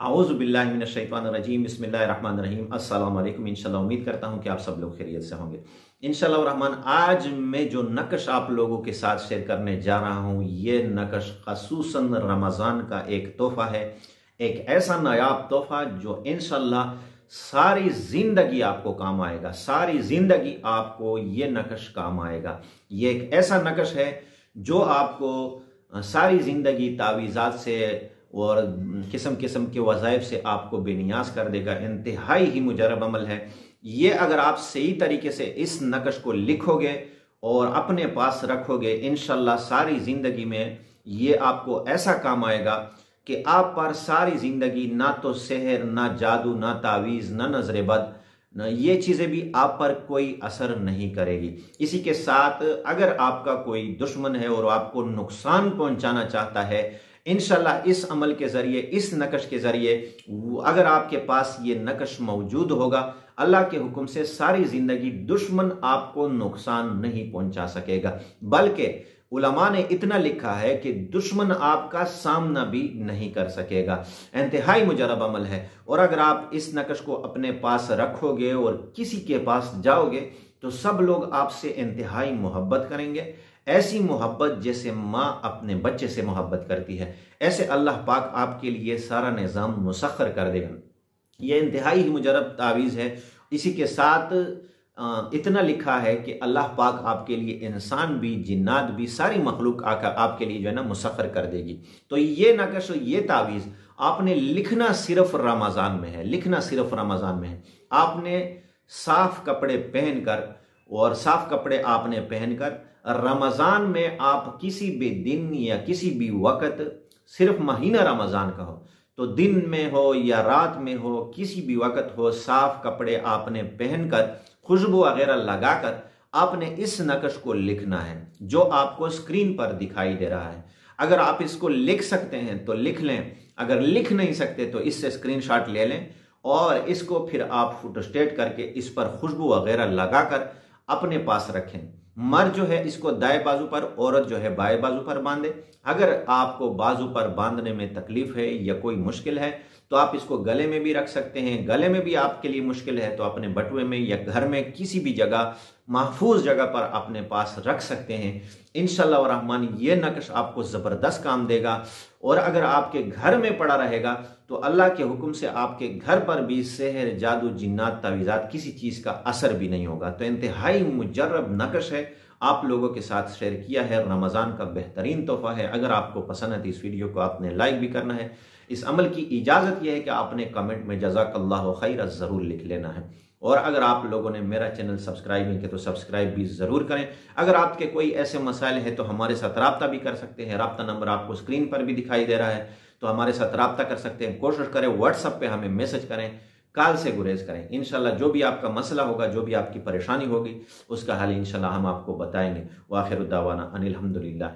आऊज़ुबिल्लाहिमिनश्शैतानिर्रजीम बिस्मिल्लाहिर्रहमानिर्रहीम अस्सलाम वालेकुम। इंशाल्लाह उम्मीद करता हूँ कि आप सब लोग खैरियत से होंगे। इंशाल्लाह रहमान आज मैं जो नकश आप लोगों के साथ शेयर करने जा रहा हूँ, ये नकश खसूसन रमज़ान का एक तोहफ़ा है, एक ऐसा नायाब तोहफ़ा जो इंशाल्लाह सारी ज़िंदगी आपको काम आएगा। सारी ज़िंदगी आपको ये नकश काम आएगा। ये एक ऐसा नकश है जो आपको सारी ज़िंदगी तावीज़ात से और किस्म किस्म के वज़ाइफ से आपको बेनियाज कर देगा। इंतहाई ही मुजरब अमल है ये। अगर आप सही तरीके से इस नकश को लिखोगे और अपने पास रखोगे, इंशाल्लाह सारी ज़िंदगी में ये आपको ऐसा काम आएगा कि आप पर सारी ज़िंदगी ना तो सेहर, ना जादू, ना तावीज़, ना नजर बद, ये चीज़ें भी आप पर कोई असर नहीं करेगी। इसी के साथ अगर आपका कोई दुश्मन है और आपको नुकसान पहुंचाना चाहता है, इंशाल्लाह इस अमल के ज़रिए, इस नकश के ज़रिए, अगर आपके पास ये नकश मौजूद होगा, अल्लाह के हुक्म से सारी ज़िंदगी दुश्मन आपको नुकसान नहीं पहुंचा सकेगा। बल्कि उलमा ने इतना लिखा है कि दुश्मन आपका सामना भी नहीं कर सकेगा। इंतहाई मुजरब अमल है। और अगर आप इस नकश को अपने पास रखोगे और किसी के पास जाओगे तो सब लोग आपसे इंतहाई मोहब्बत करेंगे। ऐसी मोहब्बत जैसे माँ अपने बच्चे से मोहब्बत करती है, ऐसे अल्लाह पाक आपके लिए सारा निज़ाम मुसख्खर कर देगा। यह इंतहाई ही मुजरब तावीज़ है। इसी के साथ इतना लिखा है कि अल्लाह पाक आपके लिए इंसान भी, जिन्नात भी, सारी मखलूक आकर आपके लिए जो है ना मुसख्खर कर देगी। तो ये नकश, ये तावीज़ आपने लिखना सिर्फ रमज़ान में है, लिखना सिर्फ रमज़ान में है। आपने साफ कपड़े पहनकर, और साफ कपड़े आपने पहनकर रमज़ान में आप किसी भी दिन या किसी भी वक़्त, सिर्फ महीना रमज़ान का हो तो दिन में हो या रात में हो, किसी भी वक़्त हो, साफ कपड़े आपने पहनकर, खुशबू वगैरह लगाकर आपने इस नकश को लिखना है जो आपको स्क्रीन पर दिखाई दे रहा है। अगर आप इसको लिख सकते हैं तो लिख लें, अगर लिख नहीं सकते तो इससे स्क्रीनशॉट ले लें और इसको फिर आप फोटोस्टेट करके इस पर खुशबू वगैरह लगाकर अपने पास रखें। मर्द जो है इसको दाएं बाजू पर, औरत जो है बाएं बाजू पर बांधे। अगर आपको बाजू पर बांधने में तकलीफ है या कोई मुश्किल है तो आप इसको गले में भी रख सकते हैं। गले में भी आपके लिए मुश्किल है तो अपने बटुए में या घर में किसी भी जगह, महफूज जगह पर अपने पास रख सकते हैं। इंशाल्लाह रहमान ये नक्श आपको ज़बरदस्त काम देगा। और अगर आपके घर में पड़ा रहेगा तो अल्लाह के हुक्म से आपके घर पर भी सेहर, जादू, जिन्नात, तावीज़ात, किसी चीज़ का असर भी नहीं होगा। तो इंतहाई मुजर्रब नक्श है, आप लोगों के साथ शेयर किया है। रमज़ान का बेहतरीन तोहफ़ा है। अगर आपको पसंद है तो इस वीडियो को आपने लाइक भी करना है। इस अमल की इजाज़त यह है कि आपने कमेंट में जज़ाकल्लाहु खैर ज़रूर लिख लेना है। और अगर आप लोगों ने मेरा चैनल सब्सक्राइब नहीं किया तो सब्सक्राइब भी ज़रूर करें। अगर आपके कोई ऐसे मसाइल हैं तो हमारे साथ रब्ता भी कर सकते हैं। रब्ता नंबर आपको स्क्रीन पर भी दिखाई दे रहा है, तो हमारे साथ रब्ता कर सकते हैं। कोशिश करें व्हाट्सएप पे हमें मैसेज करें, कॉल से गुरेज करें। इंशाल्लाह जो भी आपका मसला होगा, जो भी आपकी परेशानी होगी, उसका हल इंशाल्लाह हम आपको बताएंगे। व आखिर दावाना अनिल हम्दुलिल्लाह।